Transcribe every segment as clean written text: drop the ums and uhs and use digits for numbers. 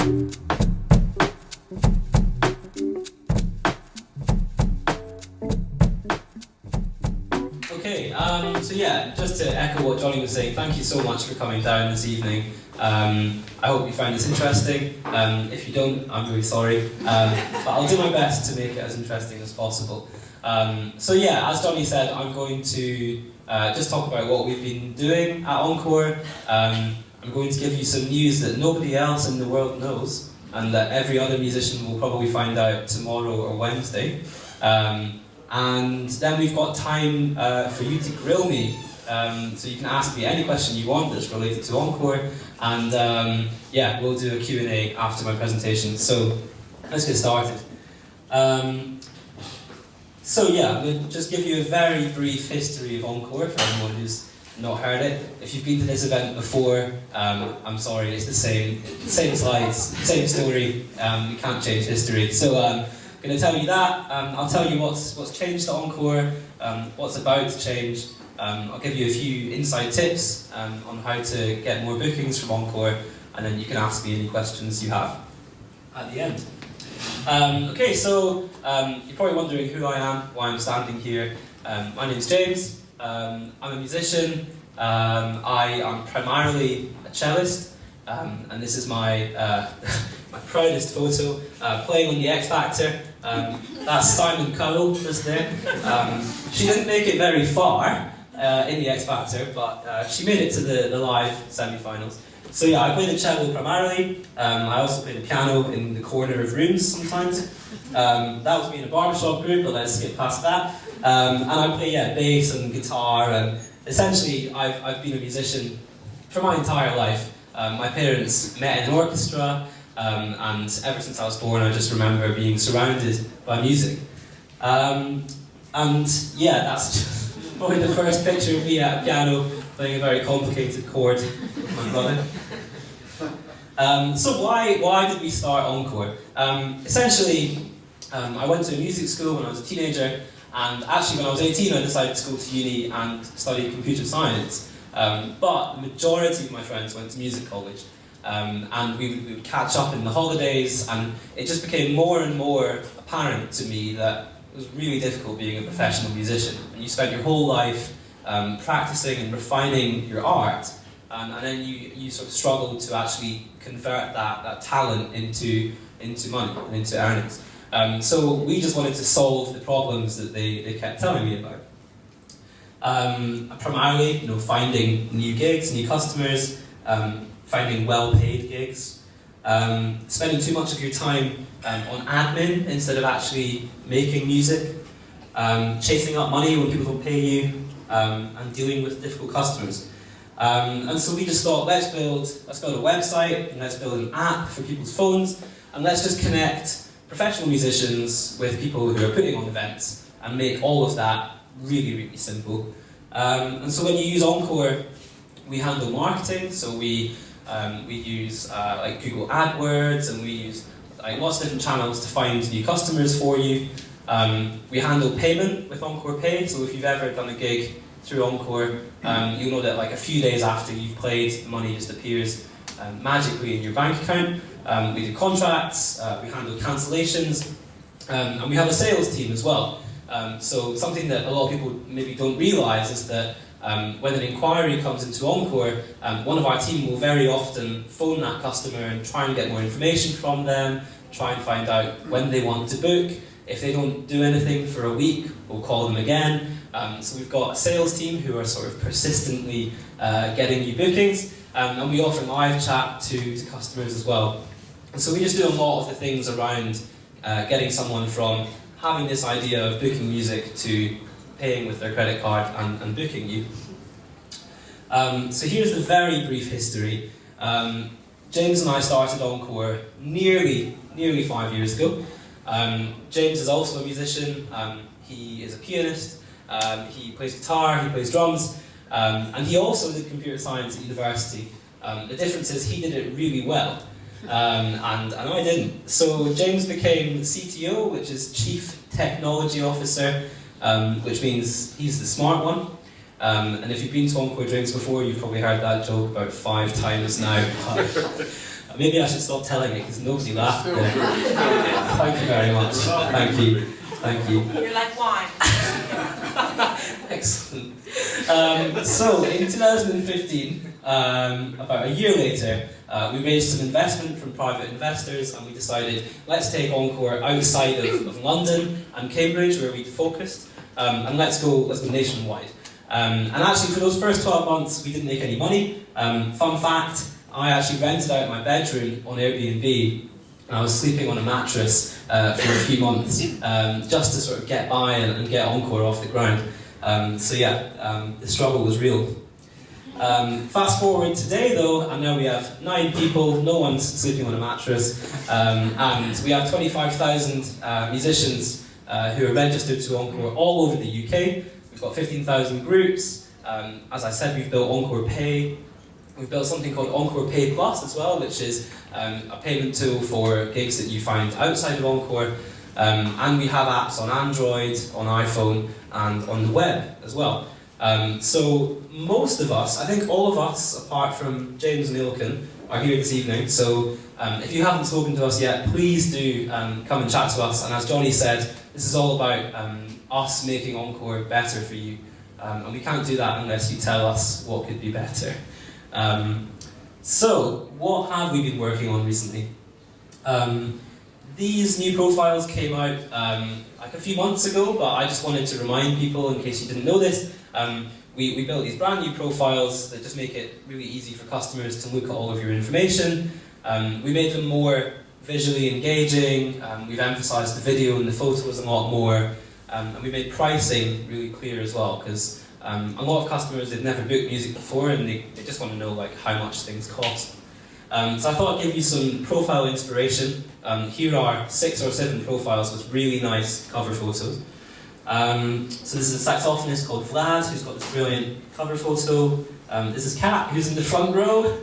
Okay, so yeah, just to echo what Johnny was saying, thank you so much for coming down this evening. I hope you find this interesting. If you don't, I'm really sorry. But I'll do my best to make it as interesting as possible. So yeah, as Johnny said, I'm going to just talk about what we've been doing at Encore. I'm going to give you some news that nobody else in the world knows, and that every other musician will probably find out tomorrow or Wednesday. And then we've got time for you to grill me, so you can ask me any question you want that's related to Encore, and yeah, we'll do a Q&A after my presentation. So let's get started. So yeah, I'm going to just give you a very brief history of Encore for anyone who's not heard it. If you've been to this event before, I'm sorry, it's the same slides, same story. We can't change history. So I'm going to tell you that. I'll tell you what's changed at Encore, what's about to change. I'll give you a few inside tips on how to get more bookings from Encore, and then you can ask me any questions you have at the end. Okay, so you're probably wondering who I am, why I'm standing here. My name's James. I'm a musician. I am primarily a cellist, and this is my my proudest photo, playing on the X Factor. That's Simon Cowell just there. She didn't make it very far in the X Factor, but she made it to the live semi-finals. So yeah, I play the cello primarily. I also play the piano in the corner of rooms sometimes. That was me in a barbershop group, but let's skip past that. And I play bass and guitar, and essentially I've been a musician for my entire life. My parents met in an orchestra, and ever since I was born I just remember being surrounded by music. And yeah, that's just probably the first picture of me at a piano playing a very complicated chord with my brother. So why did we start Encore? Essentially, I went to a music school when I was a teenager, and actually when I was 18 I decided to go to uni and study computer science. But the majority of my friends went to music college, and we would catch up in the holidays, and it just became more and more apparent to me that it was really difficult being a professional musician. And you spent your whole life practicing and refining your art, and then you sort of struggled to actually convert that talent into money and into earnings. So we just wanted to solve the problems that they kept telling me about. Primarily, finding new gigs, new customers, finding well-paid gigs, spending too much of your time on admin instead of actually making music, chasing up money when people don't pay you, and dealing with difficult customers. And so we just thought, let's build a website, and let's build an app for people's phones, and let's just connect professional musicians with people who are putting on events, and make all of that really, really simple. And so when you use Encore, we handle marketing, so we use like Google AdWords, and we use lots of different channels to find new customers for you. We handle payment with Encore Pay, so if you've ever done a gig through Encore, you'll know that a few days after you've played, the money just appears magically in your bank account. We do contracts, we handle cancellations, and we have a sales team as well. So something that a lot of people maybe don't realise is that when an inquiry comes into Encore, one of our team will very often phone that customer and try and get more information from them, try and find out when they want to book. If they don't do anything for a week, we'll call them again. So we've got a sales team who are sort of persistently getting new bookings, and we offer live chat to customers as well. And so we just do a lot of the things around getting someone from having this idea of booking music to paying with their credit card and booking you. So here's the very brief history. James and I started Encore nearly 5 years ago. James is also a musician. He is a pianist. He plays guitar, he plays drums, and he also did computer science at university. The difference is he did it really well, and I didn't. So James became CTO, which is Chief Technology Officer, which means he's the smart one. And if you've been to Encore drinks before, you've probably heard that joke about 5 times now. Maybe I should stop telling it because nobody laughed there. Thank you very much. Thank you. Thank you. You're like wine. Excellent. So in 2015, about a year later, we raised some investment from private investors, and we decided let's take Encore outside of London and Cambridge, where we'd focused, and let's go nationwide. And actually, for those first 12 months, we didn't make any money. Fun fact: I actually rented out my bedroom on Airbnb. And I was sleeping on a mattress for a few months, just to sort of get by and get Encore off the ground. So yeah, the struggle was real. Fast forward today though, and now we have 9 people, no one's sleeping on a mattress, and we have 25,000 musicians who are registered to Encore all over the UK. We've got 15,000 groups. As I said, we've built Encore Pay. We've built something called Encore Pay Plus as well, which is a payment tool for gigs that you find outside of Encore. And we have apps on Android, on iPhone, and on the web as well. So most of us, I think all of us, apart from James and Ilkin, are here this evening. So if you haven't spoken to us yet, please do come and chat to us. And as Johnny said, this is all about us making Encore better for you. And we can't do that unless you tell us what could be better. So, what have we been working on recently? These new profiles came out like a few months ago, but I just wanted to remind people, in case you didn't know this, we built these brand new profiles that just make it really easy for customers to look at all of your information. We made them more visually engaging, we've emphasised the video and the photos a lot more, and we made pricing really clear as well, because a lot of customers, they've never booked music before and they just want to know like how much things cost. So I thought I'd give you some profile inspiration. Here are 6 or 7 profiles with really nice cover photos. So this is a saxophonist called Vlad, who's got this brilliant cover photo. This is Kat, who's in the front row.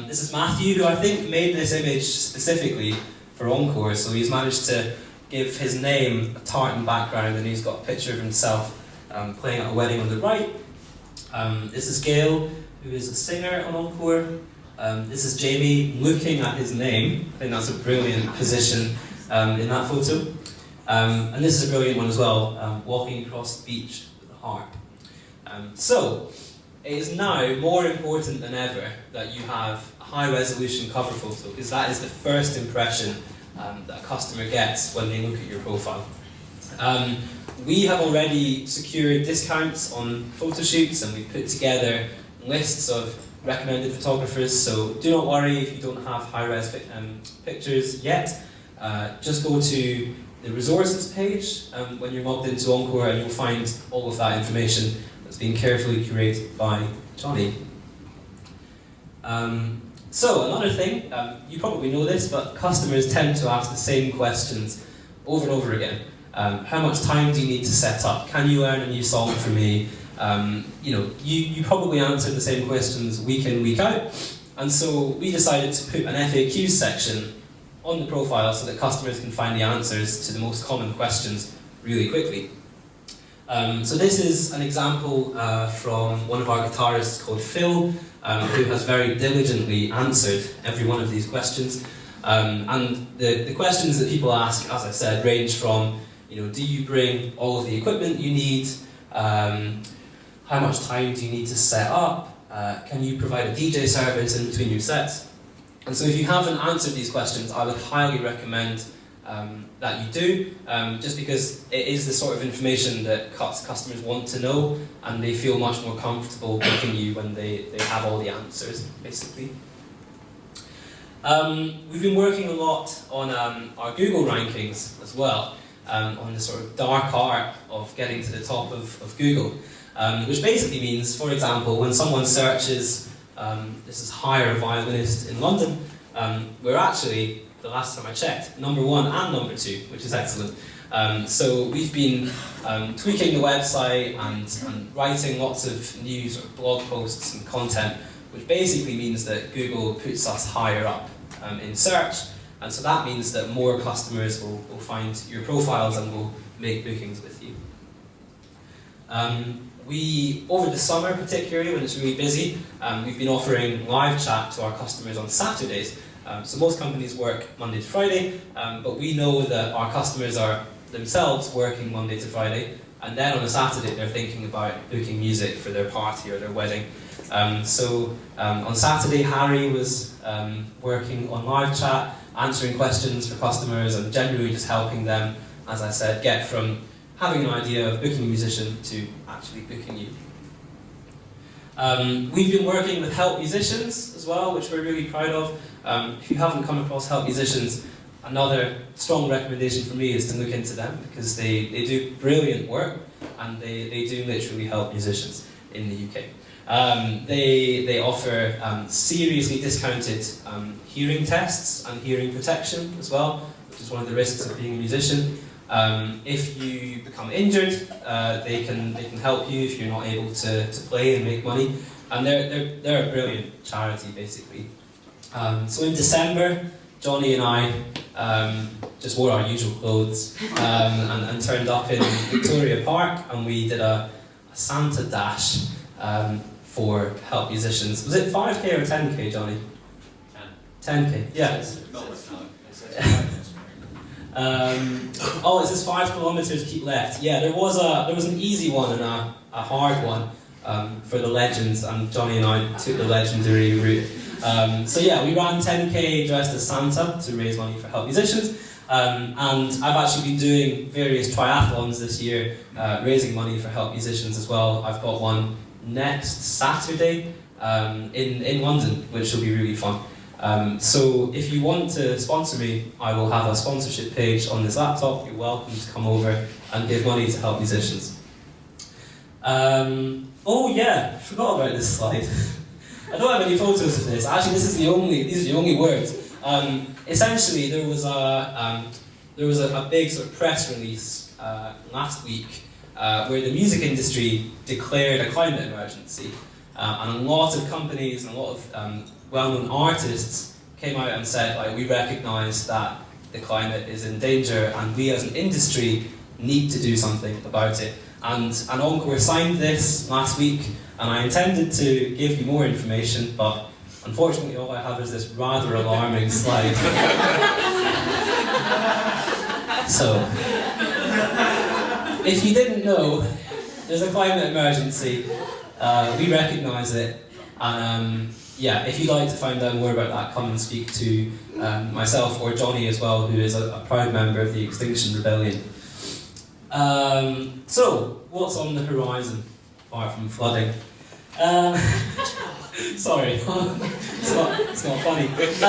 This is Matthew, who I think made this image specifically for Encore, so he's managed to give his name a tartan background, and he's got a picture of himself playing at a wedding on the right. This is Gail, who is a singer on Encore. This is Jamie looking at his name. I think that's a brilliant position in that photo. And this is a brilliant one as well, walking across the beach with a harp. So, it is now more important than ever that you have a high resolution cover photo, because that is the first impression that a customer gets when they look at your profile. We have already secured discounts on photo shoots, and we've put together lists of recommended photographers, so do not worry if you don't have high-res pictures yet. Just go to the resources page when you're logged into Encore, and you'll find all of that information that's been carefully curated by Johnny. So another thing, you probably know this, but customers tend to ask the same questions over and over again. How much time do you need to set up? Can you learn a new song for me? You probably answer the same questions week in, week out. And so we decided to put an FAQ section on the profile so that customers can find the answers to the most common questions really quickly. So this is an example from one of our guitarists called Phil, who has very diligently answered every one of these questions. And the questions that people ask, as I said, range from, do you bring all of the equipment you need? How much time do you need to set up? Can you provide a DJ service in between your sets? And so if you haven't answered these questions, I would highly recommend that you do, just because it is the sort of information that customers want to know, and they feel much more comfortable booking you when they have all the answers, basically. We've been working a lot on our Google rankings as well, on the sort of dark art of getting to the top of Google, which basically means, for example, when someone searches, this is hire a violinist in London, we're actually, the last time I checked, number 1 and number 2, which is excellent. So we've been tweaking the website and writing lots of new sort of blog posts and content, which basically means that Google puts us higher up in search, and so that means that more customers will find your profiles and will make bookings with you. over the summer particularly, when it's really busy, we've been offering live chat to our customers on Saturdays. So most companies work Monday to Friday, but we know that our customers are themselves working Monday to Friday, and then on a Saturday they're thinking about booking music for their party or their wedding. So on Saturday, Harry was working on live chat, answering questions for customers and generally just helping them, as I said, get from having an idea of booking a musician to actually booking you. We've been working with Help Musicians as well, which we're really proud of. If you haven't come across Help Musicians, another strong recommendation for me is to look into them, because they do brilliant work and they do literally help musicians in the UK. They offer seriously discounted hearing tests and hearing protection as well, which is one of the risks of being a musician. If you become injured, they can help you if you're not able to play and make money. And they're a brilliant charity, basically. So in December, Johnny and I just wore our usual clothes and turned up in Victoria Park, and we did a Santa dash for Help Musicians. Was it 5k or 10k, Johnny? 10k, yeah. Oh, it says 5 kilometres, keep left. Yeah, there was an easy one and a hard one for the legends, and Johnny and I took the legendary route. So yeah, we ran 10k dressed as Santa to raise money for Help Musicians, and I've actually been doing various triathlons this year, raising money for Help Musicians as well. I've got one next Saturday in London, which will be really fun. So if you want to sponsor me, I will have a sponsorship page on this laptop. You're welcome to come over and give money to Help Musicians. Oh yeah, I forgot about this slide. I don't have any photos of this. Actually, these are the only words. Essentially, there was a big sort of press release last week where the music industry declared a climate emergency, and a lot of companies and a lot of well-known artists came out and said, like, we recognise that the climate is in danger, and we as an industry need to do something about it. And Encore signed this last week, and I intended to give you more information, but unfortunately all I have is this rather alarming slide. So, if you didn't know, there's a climate emergency, we recognise it, and yeah, if you'd like to find out more about that, come and speak to myself or Johnny as well, who is a proud member of the Extinction Rebellion. So, what's on the horizon, apart from flooding? Sorry, it's not funny. Okay.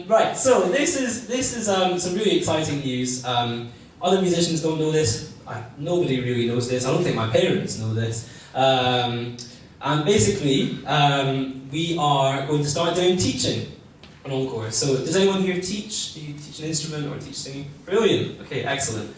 Right, so this is some really exciting news. Other musicians don't know this. Nobody really knows this. I don't think my parents know this. And basically, we are going to start doing teaching on Encore. So, does anyone here teach? Do you teach an instrument or teach singing? Brilliant. Okay, excellent.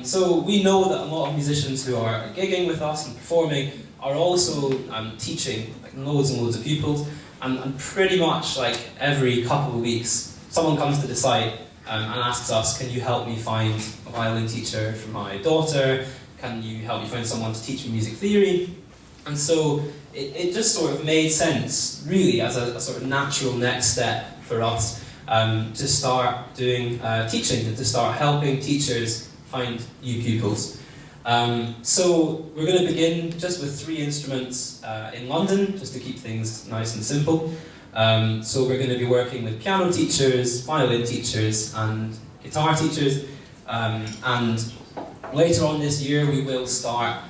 So we know that a lot of musicians who are gigging with us and performing are also teaching like loads and loads of pupils, and pretty much like every couple of weeks, someone comes to the site and asks us, can you help me find a violin teacher for my daughter? Can you help me find someone to teach me music theory? And so it just sort of made sense, really, as a sort of natural next step for us to start doing teaching and to start helping teachers find new pupils. So we're going to begin just with 3 instruments in London, just to keep things nice and simple. So we're going to be working with piano teachers, violin teachers, and guitar teachers. And later on this year, we will start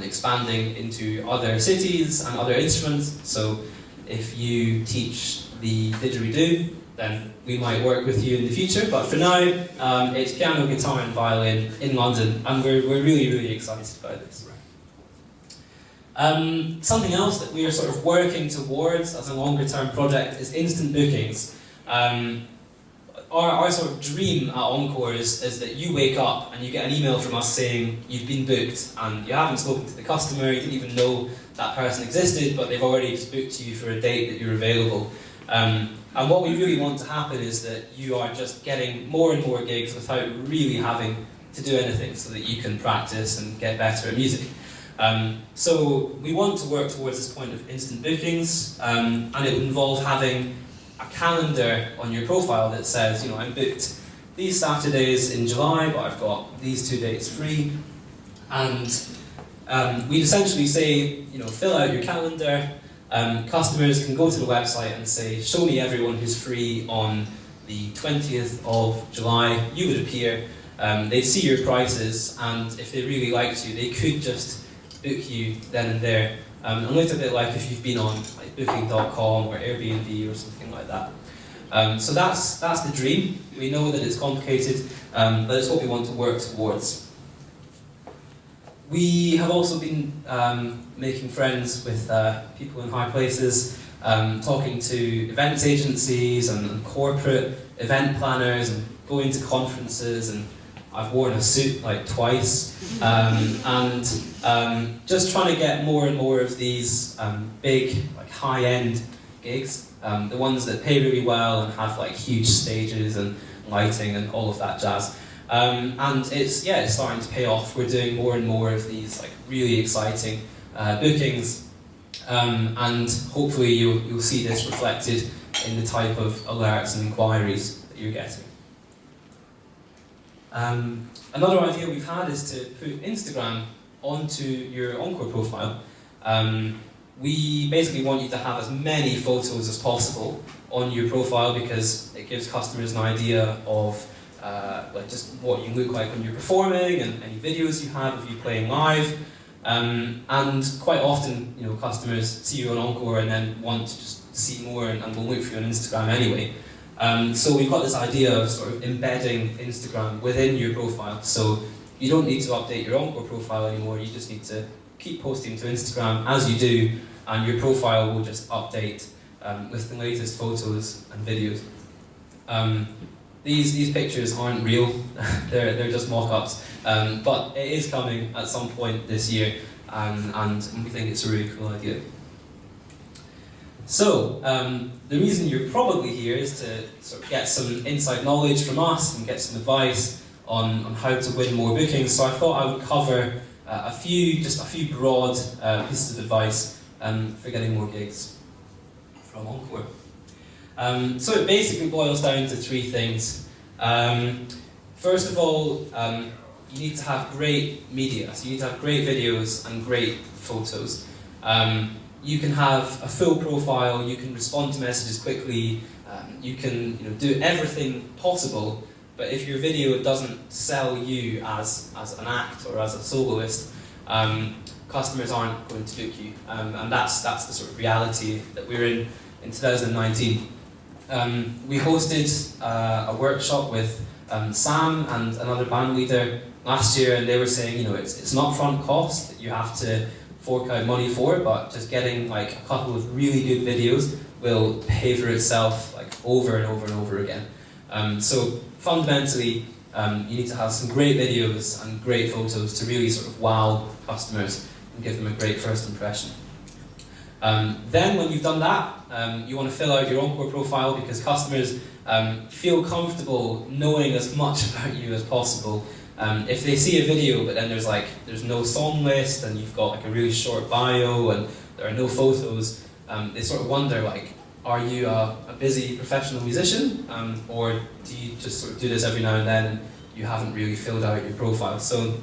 expanding into other cities and other instruments. So if you teach the didgeridoo, then we might work with you in the future. But for now, it's piano, guitar, and violin in London, and we're really, really excited about this. Something else that we are sort of working towards as a longer-term project is instant bookings. Our sort of dream at Encore is that you wake up and you get an email from us saying you've been booked, and you haven't spoken to the customer, you didn't even know that person existed, but they've already just booked you for a date that you're available. And what we really want to happen is that you are just getting more and more gigs without really having to do anything so that you can practice and get better at music. So we want to work towards this point of instant bookings, and it would involve having a calendar on your profile that says, you know, I'm booked these Saturdays in July, but I've got these 2 dates free. And we essentially say, you know, fill out your calendar. Customers can go to the website and say, show me everyone who's free on the 20th of July. You would appear, they'd see your prices, and if they really liked you, they could just book you then and there. A little bit like if you've been on like Booking.com or Airbnb or something like that. So that's the dream. We know that it's complicated, but it's what we want to work towards. We have also been making friends with people in high places, talking to events agencies and corporate event planners and going to conferences, and I've worn a suit like twice, and just trying to get more and more of these big, like high-end gigs, the ones that pay really well and have like huge stages and lighting and all of that jazz. And it's starting to pay off. We're doing more and more of these like really exciting bookings, and hopefully you'll see this reflected in the type of alerts and inquiries that you're getting. Another idea we've had is to put Instagram onto your Encore profile. We basically want you to have as many photos as possible on your profile because it gives customers an idea of like just what you look like when you're performing and any videos you have of you playing live. And quite often, you know, customers see you on Encore and then want to just see more and will look for you on Instagram anyway. So we've got this idea of sort of embedding Instagram within your profile. So you don't need to update your Encore profile anymore, you just need to keep posting to Instagram as you do, and your profile will just update with the latest photos and videos. These pictures aren't real, they're just mock-ups, but it is coming at some point this year, and we think it's a really cool idea. So, the reason you're probably here is to sort of get some inside knowledge from us and get some advice on how to win more bookings. So I thought I would cover a few broad pieces of advice for getting more gigs from Encore. So it basically boils down to three things. First of all, you need to have great media. So you need to have great videos and great photos. You can have a full profile, you can respond to messages quickly, you can do everything possible, but if your video doesn't sell you as an act or as a soloist, customers aren't going to book you. And that's the sort of reality that we're in 2019. We hosted a workshop with Sam and another band leader last year, and they were saying, it's an upfront cost that you have to fork out money for, but just getting like a couple of really good videos will pay for itself like over and over and over again. So fundamentally, you need to have some great videos and great photos to really sort of wow customers and give them a great first impression. Then when you've done that, you want to fill out your Encore profile because customers feel comfortable knowing as much about you as possible. If they see a video but then there's no song list and you've got like a really short bio and there are no photos, they sort of wonder like, are you a busy professional musician, or do you just sort of do this every now and then and you haven't really filled out your profile? So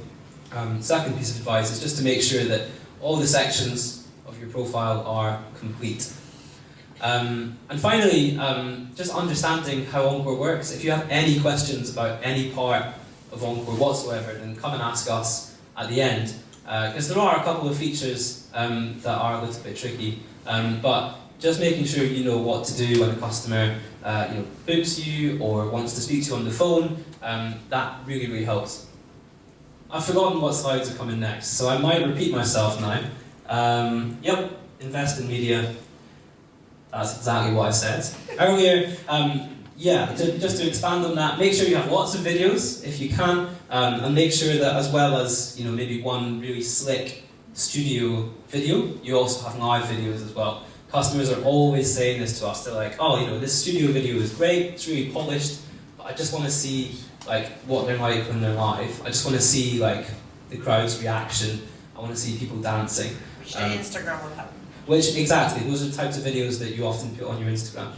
second piece of advice is just to make sure that all the sections of your profile are complete. And finally, just understanding how Encore works. If you have any questions about any part of Encore whatsoever, then come and ask us at the end, because there are a couple of features that are a little bit tricky, but just making sure you know what to do when a customer books you or wants to speak to you on the phone, that really, really helps. I've forgotten what slides are coming next, so I might repeat myself now. Yep, invest in media. That's exactly what I said earlier. Just to expand on that, make sure you have lots of videos if you can, and make sure that as well as maybe one really slick studio video, you also have live videos as well. Customers are always saying this to us. They're like, oh, this studio video is great, it's really polished, but I just want to see like what they're like when they're live. I just want to see like the crowd's reaction. I want to see people dancing. Which Instagram will have. Which, exactly, those are the types of videos that you often put on your Instagram.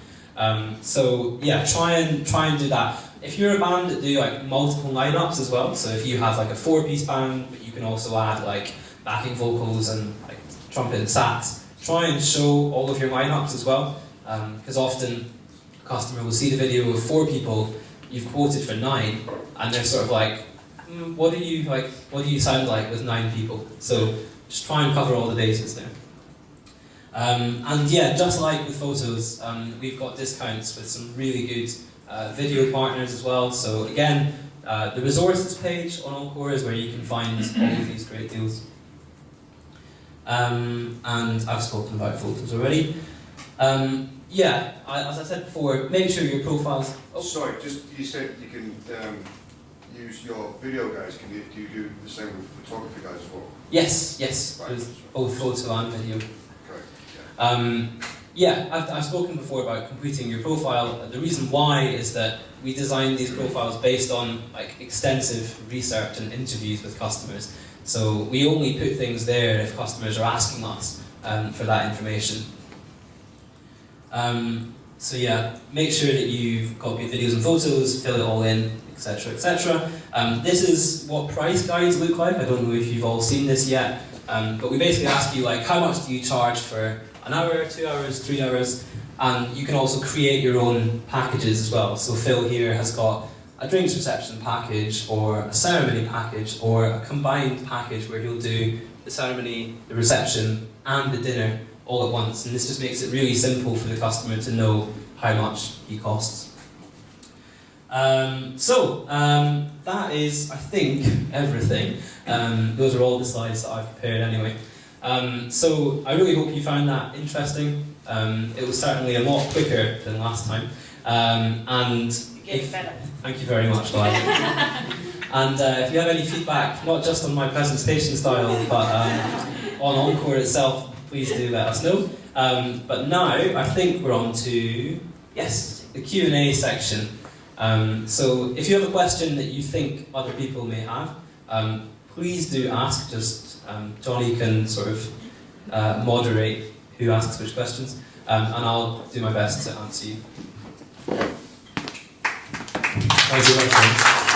So yeah, try and do that. If you're a band that do like multiple lineups as well, so if you have like a 4-piece band, but you can also add like backing vocals and like trumpet and sax, try and show all of your lineups as well, because often a customer will see the video of 4 people, you've quoted for 9, and they're sort of like, what do you sound like with 9 people? So just try and cover all the bases there. And yeah, just like with photos, we've got discounts with some really good video partners as well. So again, the resources page on Encore is where you can find all of these great deals. And I've spoken about photos already. Yeah, as I said before, make sure your profiles... Oh, sorry, you said you can use your video guys. Do you do the same with photography guys as well? Yes. Right. Both photo and video. Correct. Yeah, I've spoken before about completing your profile. The reason why is that we designed these profiles based on like extensive research and interviews with customers. So we only put things there if customers are asking us for that information. So yeah, make sure that you've got good videos and photos, fill it all in, etc, etc. This is what price guides look like. I don't know if you've all seen this yet, but we basically ask you like, how much do you charge for an hour, 2 hours, 3 hours, and you can also create your own packages as well. So Phil here has got a drinks reception package, or a ceremony package, or a combined package where he'll do the ceremony, the reception, and the dinner all at once. And this just makes it really simple for the customer to know how much he costs. That is, I think, everything. Those are all the slides that I've prepared anyway. So I really hope you found that interesting. It was certainly a lot quicker than last time. Thank you very much, guys. And if you have any feedback, not just on my presentation style, but on Encore itself, please do let us know. But now, I think we're on to, yes, the Q&A section. So if you have a question that you think other people may have, please do ask. Just Johnny can sort of moderate who asks which questions, and I'll do my best to answer you. Thank you very much.